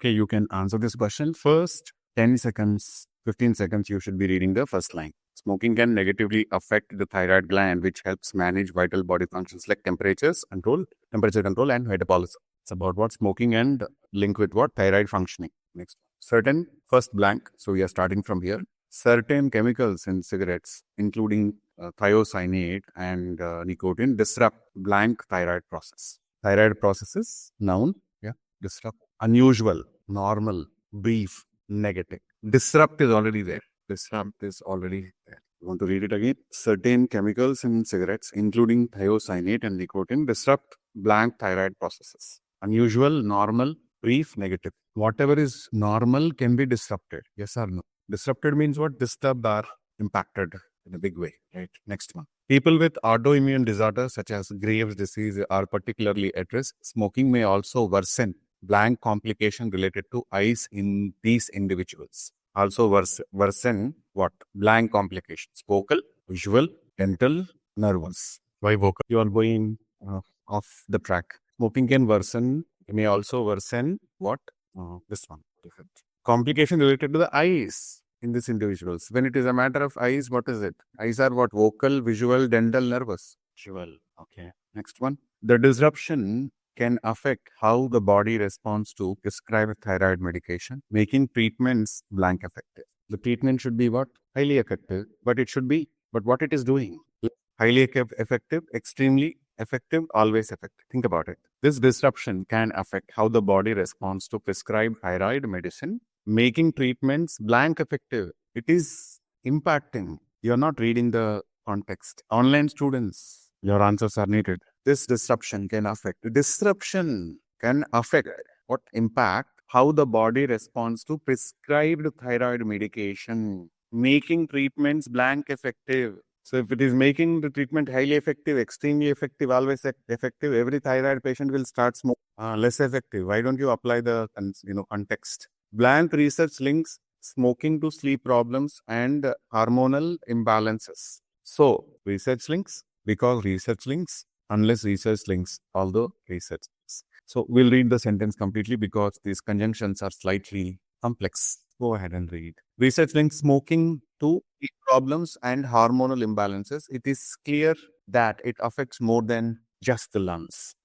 Okay, you can answer this question. First 10 seconds, 15 seconds, you should be reading the first line. Smoking can negatively affect the thyroid gland, which helps manage vital body functions like temperature control, and metabolism. It's about what smoking and link with what thyroid functioning. Next, certain first blank. So we are starting from here. Certain chemicals in cigarettes, including thiocyanate and nicotine, disrupt blank thyroid process. Thyroid processes, noun, yeah, disrupt. Unusual, normal, brief, negative. Disrupt is already there. Disrupt is already there. You want to read it again? Certain chemicals in cigarettes, including thiocyanate and nicotine, disrupt blank thyroid processes. Unusual, normal, brief, negative. Whatever is normal can be disrupted. Yes or no? Disrupted means what? Disturbed or impacted in a big way. Right. Next one. People with autoimmune disorders such as Graves' disease are particularly at risk. Smoking may also worsen blank complication related to eyes in these individuals. Also worsen what? Blank complications. Vocal, visual, dental, nervous. Why vocal? You are going off the track. Smoking can worsen, may also worsen what? This one. Different. Complication related to the eyes in these individuals. When it is a matter of eyes, what is it? Eyes are what? Vocal, visual, dental, nervous. Visual. Okay. Next one. The disruption can affect how the body responds to prescribed thyroid medication, making treatments blank effective. The treatment should be what? Highly effective, but what it is doing? Highly effective, extremely effective, always effective. Think about it. This disruption can affect how the body responds to prescribed thyroid medicine, making treatments blank effective. It is impacting. You're not reading the context. Online students, your answers are needed. This disruption can affect what? Impact how the body responds to prescribed thyroid medication, making treatments blank effective. So if it is making the treatment highly effective, extremely effective, always effective, every thyroid patient will start smoking. Less effective. Why don't you apply the context? Blank research links smoking to sleep problems and hormonal imbalances. So research links, because research links, unless research links, although research links. So we'll read the sentence completely because these conjunctions are slightly complex. Go ahead and read. Research links smoking to sleep problems and hormonal imbalances. It is clear that it affects more than just the lungs.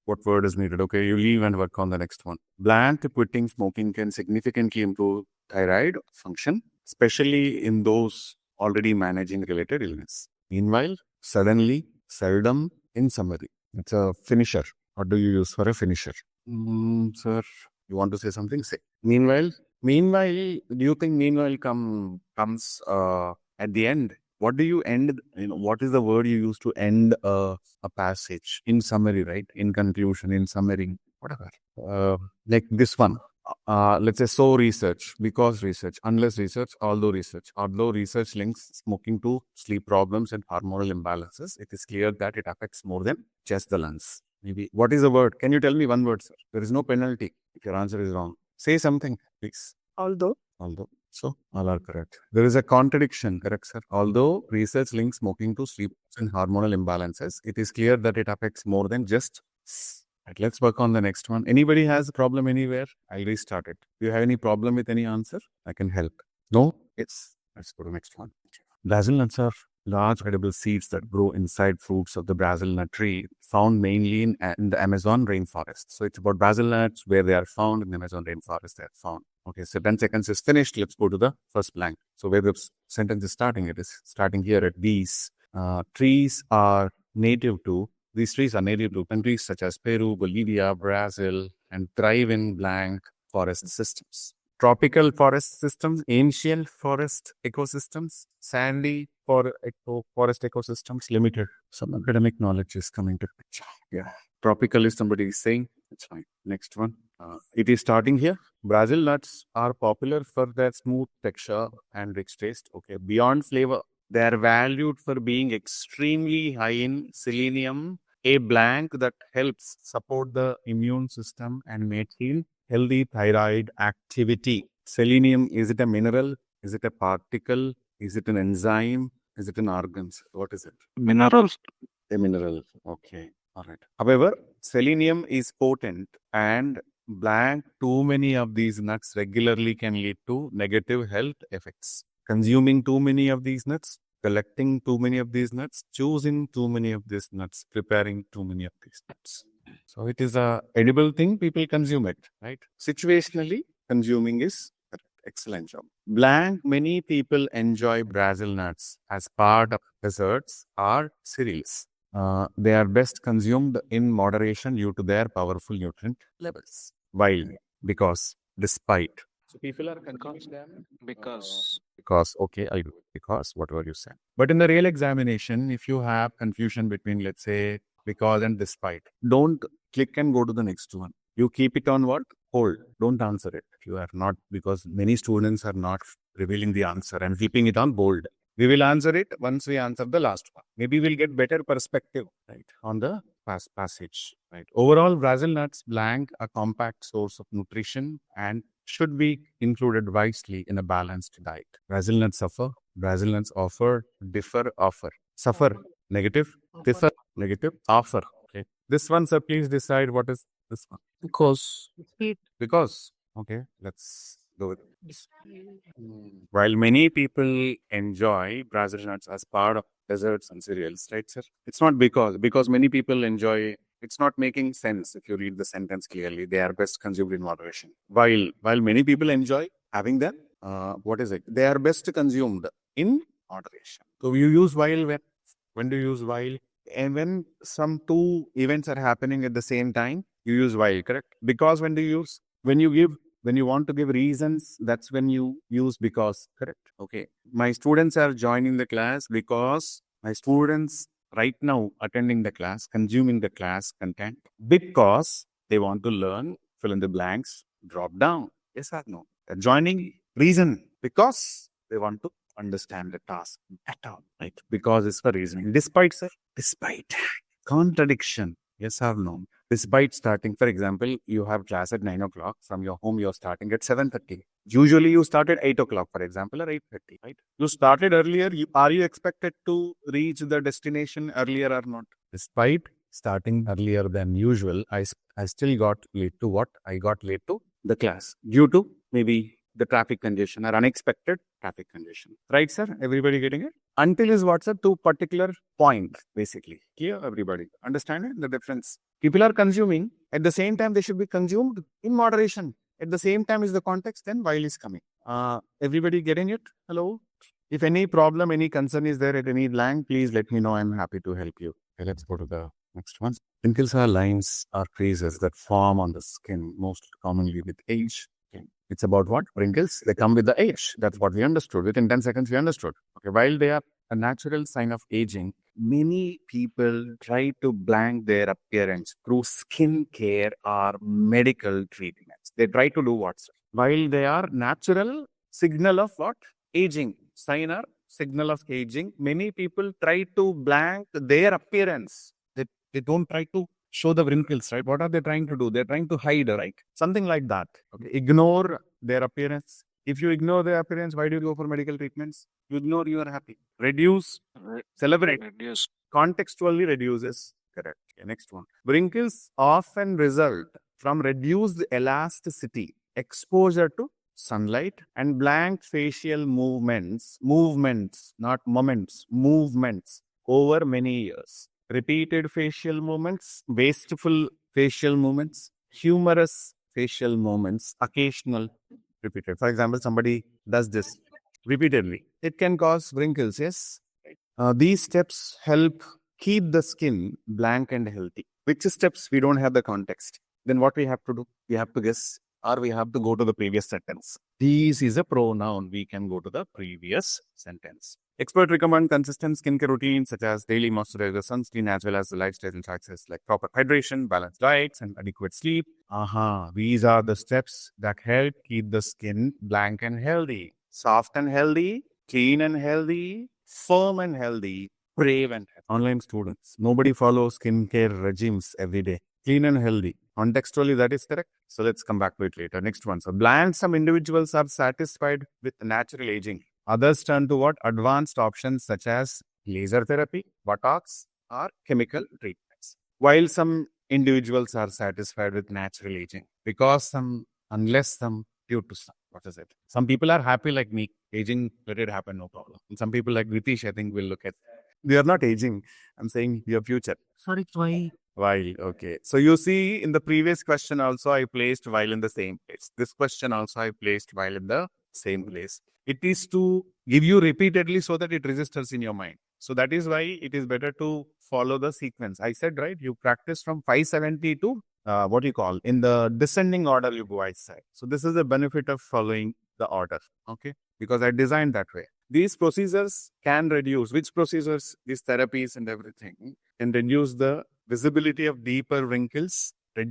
What word is needed? Okay, you leave and work on the next one. Blank quitting smoking can significantly improve thyroid function, especially in those already managing related illness. Meanwhile, suddenly, seldom, in summary. It's a finisher. What do you use for a finisher? Sir, you want to say something? Say. Meanwhile, do you think meanwhile comes at the end? What do you end? What is the word you use to end a passage? In summary, right? In conclusion, in summary, whatever. Like this one. Let's say so research, because research, unless research, although research links smoking to sleep problems and hormonal imbalances, it is clear that it affects more than just the lungs. Maybe. What is the word? Can you tell me one word, sir? There is no penalty if your answer is wrong. Say something, please. Although. So all are correct. There is a contradiction, correct, sir? Although research links smoking to sleep and hormonal imbalances, it is clear that it affects more than just. Right, let's work on the next one. Anybody has a problem anywhere? I'll restart it. Do you have any problem with any answer? I can help. No? Yes. Let's go to the next one. Brazil nuts are large edible seeds that grow inside fruits of the Brazil nut tree, found mainly in the Amazon rainforest. So it's about Brazil nuts, where they are found in the Amazon rainforest. They are found. Okay, so 10 seconds is finished. Let's go to the first blank. So where the sentence is starting, it is starting here at these trees are native to. These trees are native to countries such as Peru, Bolivia, Brazil, and thrive in blank forest systems. Tropical forest systems, ancient forest ecosystems, sandy forest ecosystems, limited. Some academic knowledge is coming to picture. Yeah. Tropical is somebody is saying. It's fine. Next one. It is starting here. Brazil nuts are popular for their smooth texture and rich taste. Okay. Beyond flavor, they are valued for being extremely high in selenium, a blank that helps support the immune system and maintain healthy thyroid activity. Selenium, is it a mineral? Is it a particle? Is it an enzyme? Is it an organ? What is it? Minerals. A mineral. Okay. All right. However, selenium is potent and blank too many of these nuts regularly can lead to negative health effects. Consuming too many of these nuts, collecting too many of these nuts, choosing too many of these nuts, preparing too many of these nuts. So it is a edible thing, people consume it, right? Situationally, consuming is correct. Excellent job. Blank, many people enjoy Brazil nuts as part of desserts or cereals. They are best consumed in moderation due to their powerful nutrient levels. Why? Because, despite. So people are consuming them because, okay, I do because whatever you said. But in the real examination, if you have confusion between, let's say, because and despite, don't click and go to the next one. You keep it on what? Hold. Don't answer it. You are not, because many students are not revealing the answer and keeping it on bold. We will answer it once we answer the last one. Maybe we'll get better perspective, right, on the passage, right? Overall, Brazil nuts blank a compact source of nutrition and should be included wisely in a balanced diet. Brazil nuts suffer. Brazil nuts offer, differ, offer. Suffer, negative, differ, negative, offer. Okay. This one, sir, please decide what is this one. Because. Okay, let's go with this. While many people enjoy Brazil nuts as part of desserts and cereals, right, sir? It's not because many people enjoy. It's not making sense if you read the sentence clearly. They are best consumed in moderation. While many people enjoy having them, what is it? They are best consumed in moderation. So you use while when do you use while? And when some two events are happening at the same time, you use while, correct? Because when do you use? When you want to give reasons, that's when you use because, correct? Okay. My students are joining the class because my students right now attending the class, consuming the class content because they want to learn, fill in the blanks, drop down. Yes or no? They're joining reason because they want to understand the task better, right? Because it's for reasoning. Despite, sir, despite contradiction. Yes or no? Despite starting, for example, you have class at 9 o'clock. From your home, you're starting at 7:30. Usually, you start at 8 o'clock, for example, or 8:30, right? You started earlier. Are you expected to reach the destination earlier or not? Despite starting earlier than usual, I still got late to what? I got late to the class due to maybe the traffic congestion or unexpected traffic congestion. Right, sir? Everybody getting it? Until is what's up to particular point, basically. Clear, everybody? Understand the difference? People are consuming. At the same time, they should be consumed in moderation. At the same time is the context, then while is coming. Everybody getting it? Hello? If any problem, any concern is there at any blank, please let me know. I'm happy to help you. Okay, let's go to the next one. Wrinkles are lines or creases that form on the skin, most commonly with age. Okay. It's about what? Wrinkles. They come with the age. That's what we understood. Within 10 seconds, we understood. Okay. While they are a natural sign of aging, many people try to blank their appearance through skin care or medical treatments. They try to do what? While they are natural signal of what? Aging. Sign or signal of aging. Many people try to blank their appearance. They don't try to show the wrinkles, right? What are they trying to do? They're trying to hide, right? Something like that. Okay. Ignore their appearance. If you ignore their appearance, why do you go for medical treatments? You ignore, you are happy. Reduce, celebrate. Contextually reduces. Correct. Okay, next one. Wrinkles often result from reduced elasticity, exposure to sunlight, and blank facial movements, not moments, movements over many years. Repeated facial movements, wasteful facial movements, humorous facial movements, occasional repeated. For example, somebody does this repeatedly. It can cause wrinkles, yes. These steps help keep the skin blank and healthy. Which steps? We don't have the context. Then what we have to do? We have to guess or we have to go to the previous sentence. These is a pronoun. We can go to the previous sentence. Experts recommend consistent skincare routines such as daily moisturizer, sunscreen, as well as the lifestyle choices like proper hydration, balanced diets, and adequate sleep. These are the steps that help keep the skin blank and healthy. Soft and healthy, clean and healthy, firm and healthy, brave and healthy. Online students, nobody follows skincare regimes every day. Clean and healthy. Contextually, that is correct. So let's come back to it later. Next one. So bland, some individuals are satisfied with natural aging. Others turn to what? Advanced options such as laser therapy, Botox, or chemical treatments. While some individuals are satisfied with natural aging because due to some, what is it? Some people are happy like me, aging, let it happen, no problem. And some people like British, I think will look at, we are not aging. I'm saying your future. Sorry, why? While, okay. So you see in the previous question also I placed while in the same place. This question also I placed while in the same place. It is to give you repeatedly so that it registers in your mind. So that is why it is better to follow the sequence. I said, right, you practice from 570 to what do you call? In the descending order you go, I said. So this is the benefit of following the order, okay? Because I designed that way. These procedures can reduce, which procedures, these therapies and everything, can reduce the visibility of deeper wrinkles, but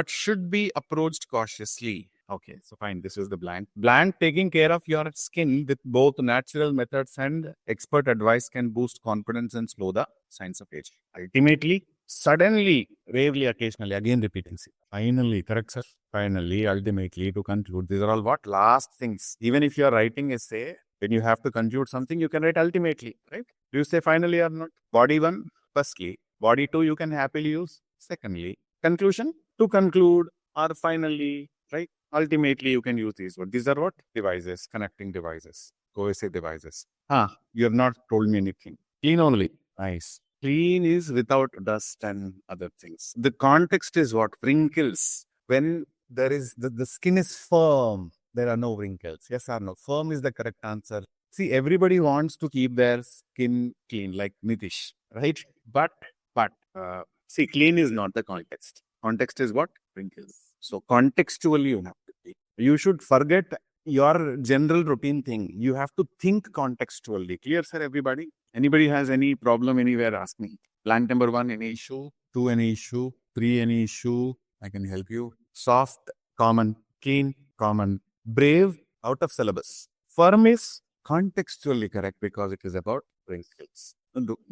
should be approached cautiously. Okay, so fine, this is the blank. Blank, taking care of your skin with both natural methods and expert advice can boost confidence and slow the signs of age. Ultimately, suddenly, rarely, occasionally, again repeating. Finally, correct, sir? Finally, ultimately, to conclude, these are all what? Last things. Even if you are writing essay, when you have to conclude something, you can write ultimately, right? Do you say finally or not? Body 1, firstly. Body 2, you can happily use. Secondly, conclusion, to conclude, or finally, right? Ultimately, you can use these words. These are what? Devices, connecting devices, cohesive devices. You have not told me anything. Clean only. Nice. Clean is without dust and other things. The context is what? Wrinkles. When there is, the skin is firm, there are no wrinkles. Yes or no? Firm is the correct answer. See, everybody wants to keep their skin clean, like Nitish, right? But, see, clean is not the context. Context is what? Wrinkles. So contextually, you have to be. You should forget your general routine thing. You have to think contextually. Clear, sir, everybody? Anybody has any problem anywhere, ask me. Blank number 1, any issue? 2, any issue? 3, any issue? I can help you. Soft, common. Clean, common. Brave, out of syllabus. Firm is contextually correct because it is about wrinkles.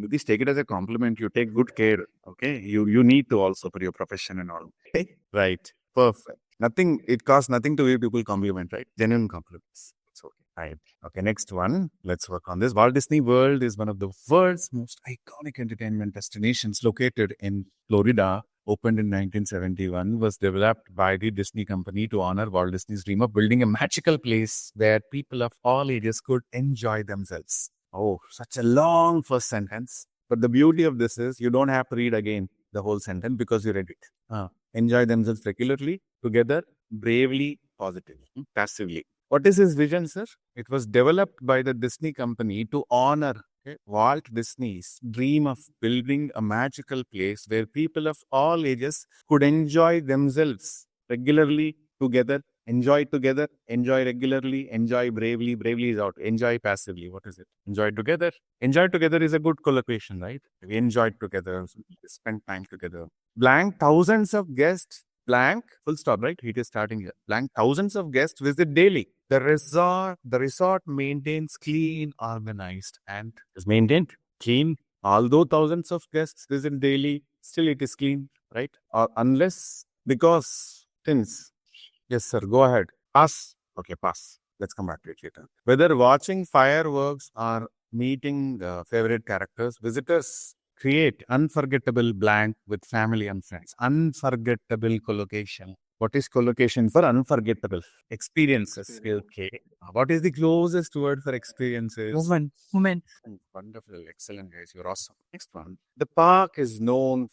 Please take it as a compliment. You take good care. Okay. You need to also for your profession and all. Okay. Right. Perfect. Nothing, it costs nothing to give people compliment, right? Genuine compliments. It's okay. Right. Okay. Next one. Let's work on this. Walt Disney World is one of the world's most iconic entertainment destinations located in Florida. Opened in 1971, was developed by the Disney company to honor Walt Disney's dream of building a magical place where people of all ages could enjoy themselves. Oh, such a long first sentence. But the beauty of this is you don't have to read again the whole sentence because you read it. Enjoy themselves regularly, together, bravely, positively, passively. What is his vision, sir? It was developed by the Disney company to honor Walt Disney's dream of building a magical place where people of all ages could enjoy themselves regularly, together, enjoy regularly, enjoy bravely. Bravely is out. Enjoy passively. What is it? Enjoy together. Enjoy together is a good collocation, right? We enjoy together, spend time together. Blank, thousands of guests. Blank, full stop, right? It is starting here. Blank, thousands of guests visit daily. The resort maintains clean, organized, and is maintained clean. Although thousands of guests visit daily, still it is clean, right? Or unless, because, since, yes, sir, go ahead. Pass. Okay, pass. Let's come back to it later. Whether watching fireworks or meeting favorite characters, visitors create unforgettable blank with family and friends. Unforgettable collocation. What is collocation for unforgettable? Experiences. Okay. What is the closest word for experiences? Moment. Wonderful. Excellent, guys. You're awesome. Next one. The park is not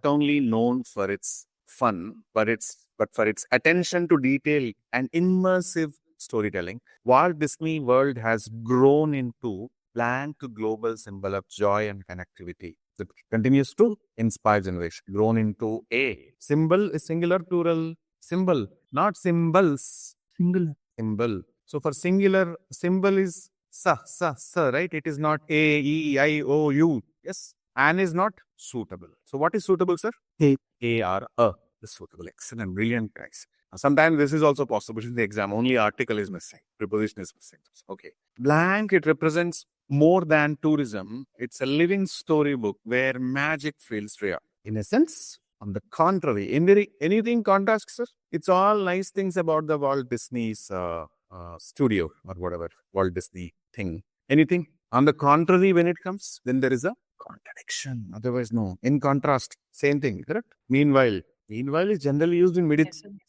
only known for its fun, but for its attention to detail and immersive storytelling. Walt Disney World has grown into blank global symbol of joy and connectivity. It continues to inspire generation. Grown into a symbol is singular, plural. Symbol, not symbols. Singular. Symbol. So for singular, symbol is sa, right? It is not A, E, I, O, U. Yes. And is not suitable. So what is suitable, sir? A or a is suitable. Excellent. Brilliant, guys. Sometimes this is also possible in the exam. Only article is missing. Preposition is missing. Okay. Blank, it represents more than tourism. It's a living storybook where magic feels real. In a sense, on the contrary, anything contrast, sir? It's all nice things about the Walt Disney's studio or whatever, Walt Disney thing. Anything? On the contrary, when it comes, then there is a Contradiction. Otherwise, no. In contrast, same thing, correct? Meanwhile. Meanwhile is generally used in medicine.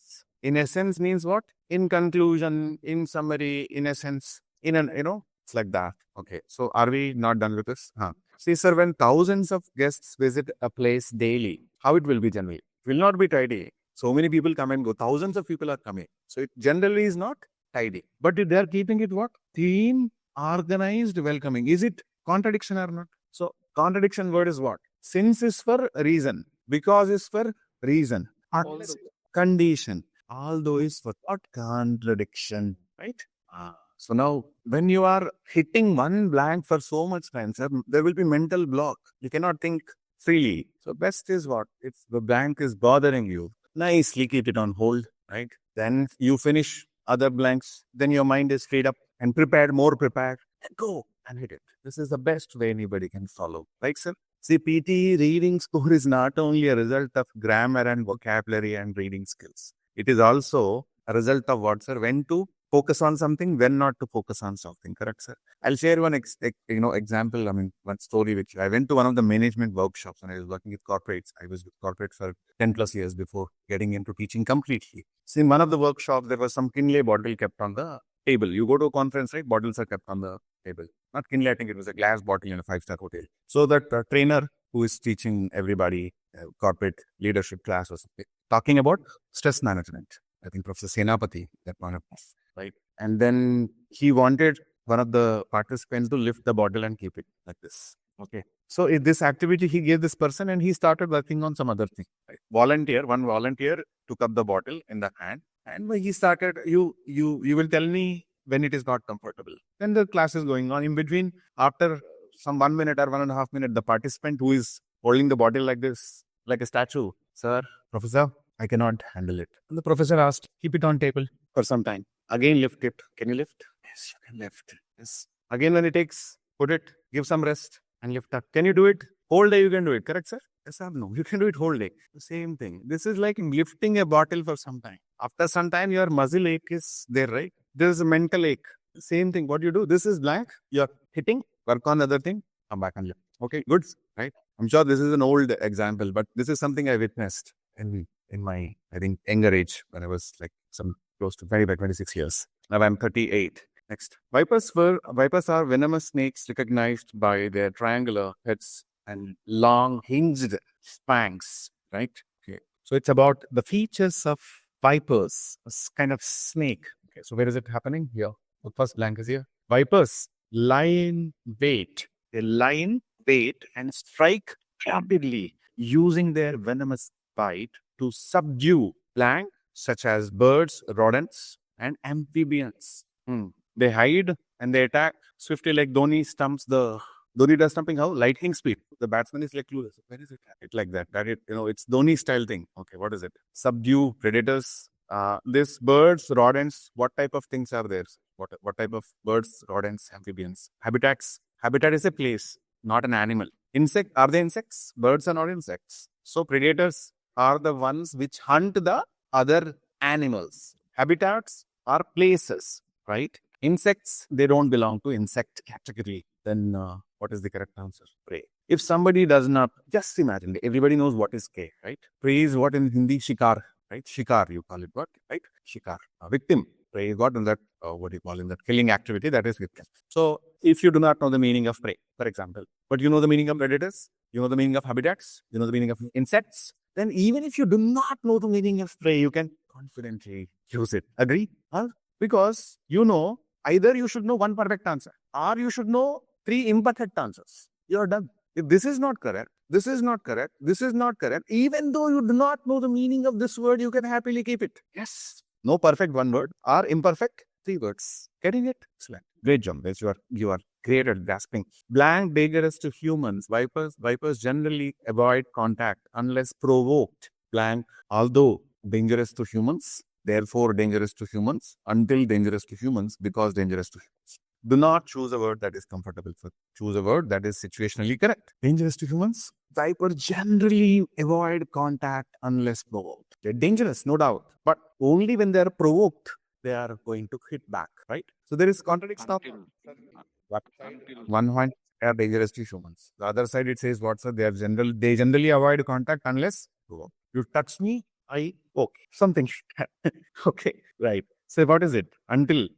In essence means what? In conclusion, in summary, in essence, in an, it's like that. Okay. So are we not done with this? Huh. See, sir, when thousands of guests visit a place daily, how it will be generally? It will not be tidy. So many people come and go. Thousands of people are coming. So it generally is not tidy. But they are keeping it what? Clean, organized, welcoming. Is it contradiction or not? So contradiction word is what? Since is for reason. Because is for reason. Unless condition. Although is for what? Contradiction. Right? So now, when you are hitting one blank for so much time, sir, there will be mental block. You cannot think freely. So best is what? If the blank is bothering you, nicely keep it on hold, right? Then you finish other blanks. Then your mind is freed up and prepared, more prepared. And go and hit it. This is the best way anybody can follow. Right, sir? See, PTE reading score is not only a result of grammar and vocabulary and reading skills. It is also a result of what, sir? When to focus on something, when not to focus on something. Correct, sir? I'll share one example. I mean, one story which I went to one of the management workshops when I was working with corporates. I was with corporate for 10 plus years before getting into teaching completely. See, in one of the workshops, there was some Kinley bottle kept on the table. You go to a conference, right? Bottles are kept on the table. Not Kinley, I think it was a glass bottle in a 5-star hotel. So that trainer who is teaching everybody corporate leadership class was talking about stress management. I think Professor Senapati, that one of us, right? And then he wanted one of the participants to lift the bottle and keep it like this. Okay. So in this activity, he gave this person and he started working on some other thing. Right? One volunteer took up the bottle in the hand and he started, you will tell me when it is not comfortable. Then the class is going on. In between, after some 1 minute or 1.5 minutes, the participant who is holding the bottle like this, like a statue, sir, professor, I cannot handle it. And the professor asked, keep it on table for some time. Again, lift it. Can you lift? Yes, you can lift. Yes. Again, when it takes, put it, give some rest and lift up. Can you do it? Whole day you can do it. Correct, sir? Yes or no? You can do it whole day. The same thing. This is like lifting a bottle for some time. After some time, your muscle ache is there, right? There is a mental ache. Same thing. What you do? This is blank. You're hitting. Work on other thing. Come back and lift. Okay, good. Right? I'm sure this is an old example, but this is something I witnessed in my, I think, younger age when I was like some close to 26 years. Now I'm 38. Next. Vipers are venomous snakes recognized by their triangular heads and long hinged fangs, right? Okay. So it's about the features of vipers, a kind of snake. Okay. So where is it happening? Here. The first blank is here. Vipers lie in wait. They lie in wait and strike rapidly using their venomous bite to subdue blank such as birds, rodents, and amphibians. They hide and they attack swiftly like Dhoni does something how? Lightning speed. The batsman is like clueless. Where is it? It's like that. It's Dhoni style thing. Okay, what is it? Subdue predators. This birds, rodents, what type of things are there? What type of birds, rodents, amphibians? Habitats. Habitat is a place, not an animal. Are they insects? Birds are not insects. So predators are the ones which hunt the other animals. Habitats are places, right? Insects, they don't belong to insect category. Then what is the correct answer? Prey. If somebody does not, just imagine, everybody knows what is K, right? Prey is what in Hindi? Shikar, right? Shikar, you call it what, right? Shikar. Victim. Prey is what in that, what do you call in that killing activity? That is victim. So if you do not know the meaning of prey, for example, but you know the meaning of predators, you know the meaning of habitats, you know the meaning of insects, then even if you do not know the meaning of prey, you can confidently use it. Agree? Huh? Because either you should know one perfect answer or you should know 3 imperfect answers. You're done. If this is not correct, this is not correct, this is not correct, even though you do not know the meaning of this word, you can happily keep it. Yes. No perfect one word or imperfect 3 words. Getting it? Excellent. Great job. You are great at grasping. Blank dangerous to humans. Vipers generally avoid contact unless provoked. Blank, although dangerous to humans, therefore dangerous to humans, until dangerous to humans, because dangerous to humans. Do not choose a word that is comfortable for. Choose a word that is situationally correct. Dangerous to humans. Vipers generally avoid contact unless provoked. They're dangerous, no doubt. But only when they're provoked, they are going to hit back, right? So there is contradiction of what? 1 point. They are dangerous to humans. The other side it says what, sir? They generally avoid contact unless you touch me, okay, something. Okay, right. So what is it? Until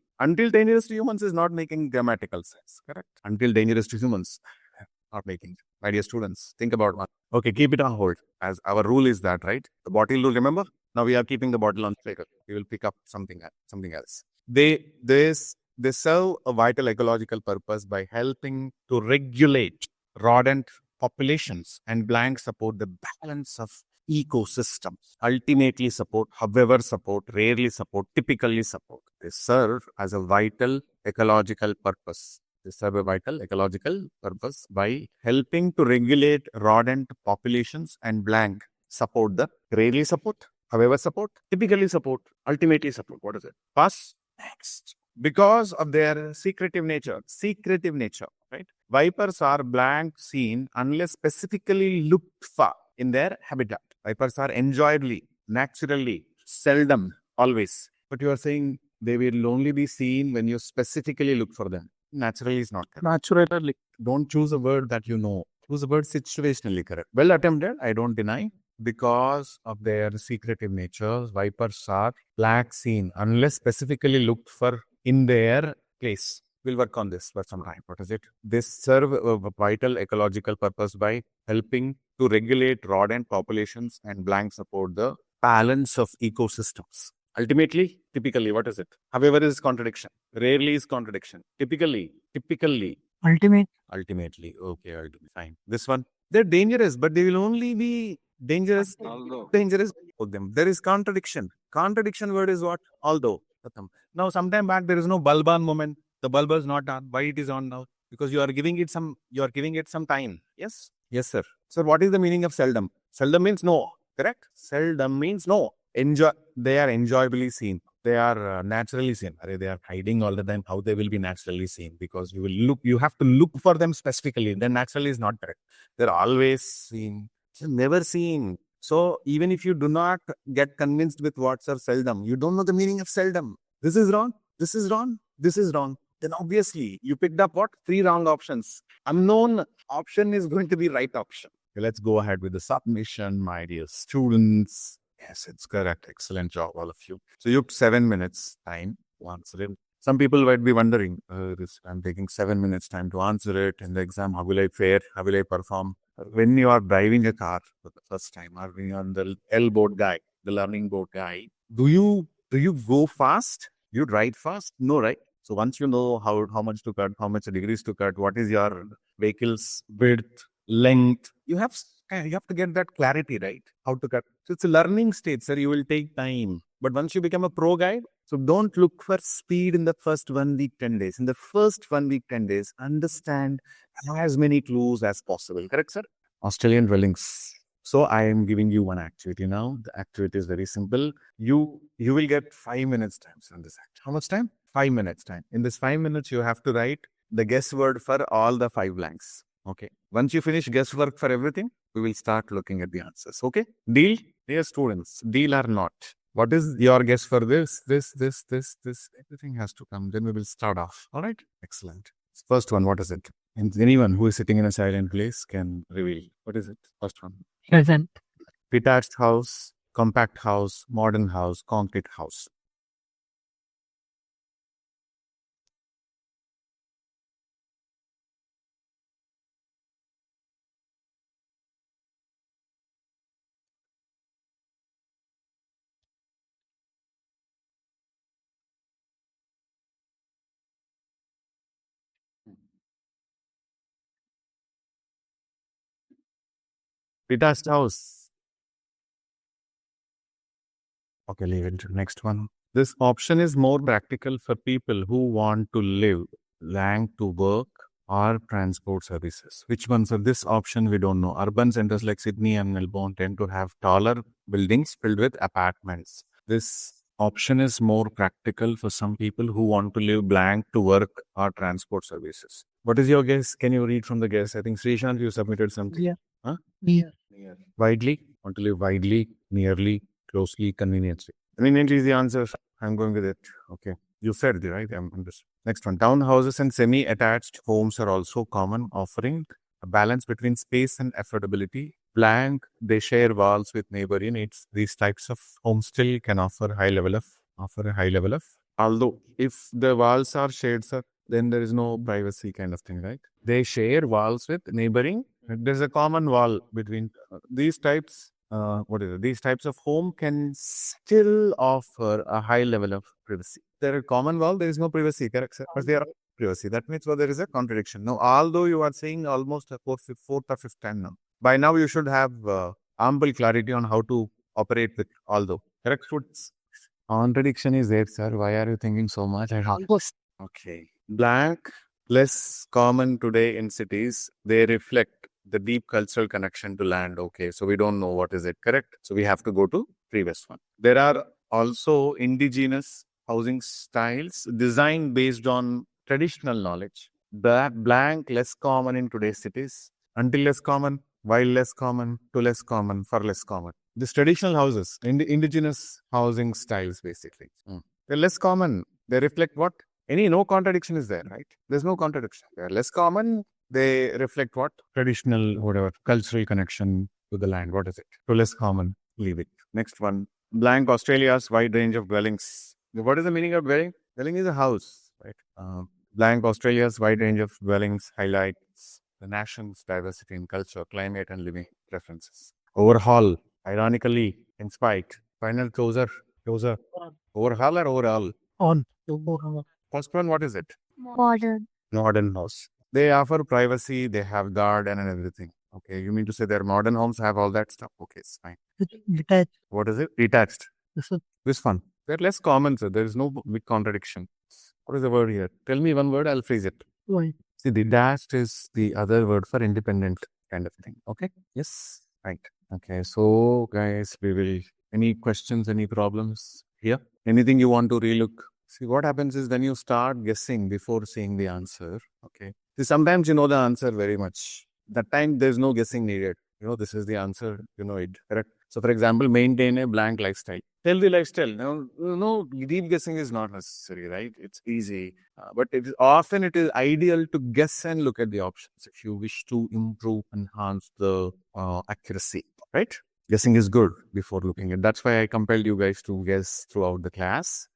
dangerous to humans is not making grammatical sense. Correct. Until dangerous to humans, not making. My dear students, think about one. Okay, keep it on hold. As our rule is that, right? The bottle rule, remember? Now we are keeping the bottle on speaker. We will pick up something else. They serve a vital ecological purpose by helping to regulate rodent populations and blank support the balance of ecosystem. Ultimately support, however support, rarely support, typically support. They serve as a vital ecological purpose. They serve a vital ecological purpose by helping to regulate rodent populations and blank support the rarely support, however support, typically support, ultimately support. What is it? Pass. Next. Because of their secretive nature, right? Vipers are blank seen unless specifically looked for in their habitat. Vipers are enjoyably, naturally, seldom, always. But you are saying they will only be seen when you specifically look for them. Naturally is not correct. Naturally. Don't choose a word that you know. Choose a word situationally correct. Well attempted, I don't deny. Because of their secretive nature, vipers are black seen unless specifically looked for in their place. We'll work on this for some time. What is it? They serve a vital ecological purpose by helping to regulate rodent populations and blank support the balance of ecosystems. Ultimately, typically, what is it? However is contradiction. Rarely is contradiction. Typically. Ultimately. Okay, fine. This one. They're dangerous, but they will only be dangerous. Dangerous for them. There is contradiction. Contradiction word is what? Although. Now, sometime back there is no bulb on moment. The bulb is not on. Why it is on now? Because you are giving it some time. Yes? Yes, sir. Sir, what is the meaning of seldom? Seldom means no. Correct? Seldom means no. They are enjoyably seen. They are naturally seen. They are hiding all the time. How they will be naturally seen? Because you have to look for them specifically. Then naturally is not correct. They're always seen. Never seen. So even if you do not get convinced with what's or seldom, you don't know the meaning of seldom. This is wrong. This is wrong. This is wrong. Then obviously you picked up what? 3 wrong options. Unknown option is going to be right option. Okay, let's go ahead with the submission, my dear students. Yes, it's correct. Excellent job, all of you. So you have 7 minutes time to answer it. Some people might be wondering, I'm taking 7 minutes time to answer it in the exam. How will I fare? How will I perform? When you are driving a car for the first time, or when you are on the L board guy, the learning board guy, do you go fast? You ride fast? No, right? So once you know how much to cut, how much degrees to cut, what is your vehicle's width, length, you have to get that clarity, right? How to cut. So it's a learning stage, sir. You will take time. But once you become a pro guide, so don't look for speed in the first 1 week, 10 days. In the first 1 week, 10 days, understand as many clues as possible. Correct, sir? Australian dwellings. So I am giving you one activity now. The activity is very simple. You will get 5 minutes time on this activity. How much time? 5 minutes time. In this 5 minutes, you have to write the guess word for all the 5 blanks. Okay. Once you finish guesswork for everything, we will start looking at the answers. Okay. Deal? Dear students, deal or not? What is your guess for this? Everything has to come. Then we will start off. All right. Excellent. First one, what is it? And anyone who is sitting in a silent place can reveal. What is it? First one. Present. Detached house, compact house, modern house, concrete house. Detached house. Okay, leave it. Next one. This option is more practical for people who want to live, land to work, or transport services. Which ones are this option? We don't know. Urban centers like Sydney and Melbourne tend to have taller buildings filled with apartments. This option is more practical for some people who want to live blank to work or transport services. What is your guess? Can you read from the guess? I think Srishant, you submitted something. Yeah. Huh? Near. Widely, want to live widely, nearly, closely, conveniently. Conveniently is the answer. I'm going with it. Okay. You said it, right? I'm understood. Next one, townhouses and semi-attached homes are also common, offering a balance between space and affordability. Blank, they share walls with neighbor units. These types of homes still can offer a high level of. Although, if the walls are shared, sir, then there is no privacy kind of thing, right? They share walls with neighboring. There's a common wall between these types. What is it? These types of home can still offer a high level of privacy. There are common wall. There is no privacy, correct, sir? But there are privacy. That means there is a contradiction. Now, although you are saying almost a fourth or fifth time now, by now you should have ample clarity on how to operate with although. Correct, students? Contradiction is there, sir. Why are you thinking so much? I don't. Okay. Blank, less common today in cities. They reflect the deep cultural connection to land. Okay. So we don't know what is it. Correct. So we have to go to previous one. There are also indigenous housing styles designed based on traditional knowledge. The blank, less common in today's cities. Until less common, while less common, to less common, for less common. These traditional houses, indigenous housing styles, basically. They're less common. They reflect what? No contradiction is there, right? There's no contradiction. They're less common. They reflect what? Traditional, whatever, cultural connection to the land. What is it? To less common, leave it. Next one. Blank, Australia's wide range of dwellings. What is the meaning of dwelling? Dwelling is a house, right? Blank, Australia's wide range of dwellings highlights the nation's diversity in culture, climate, and living preferences. Overhaul, ironically, in spite. Final closer. Overhaul or overall? On. First one, what is it? Modern. Modern house. They offer privacy, they have garden and everything. Okay, you mean to say their modern homes have all that stuff? Okay, it's fine. Detached. What is it? Detached. This is This one. They're less common, sir. There is no big contradiction. What is the word here? Tell me one word, I'll phrase it. why. See, detached is the other word for independent kind of thing. Okay? Yes. Right. Okay, so guys, we will. Any questions, any problems here? Anything you want to relook? See, what happens is when you start guessing before seeing the answer, okay? See, sometimes you know the answer very much. That time there's no guessing needed. This is the answer, you know it, correct? So, for example, maintain a blank lifestyle. Healthy lifestyle. Now, no, deep guessing is not necessary, right? It's easy. But it is ideal to guess and look at the options if you wish to improve, enhance the accuracy, right? Guessing is good before looking at. That's why I compelled you guys to guess throughout the class.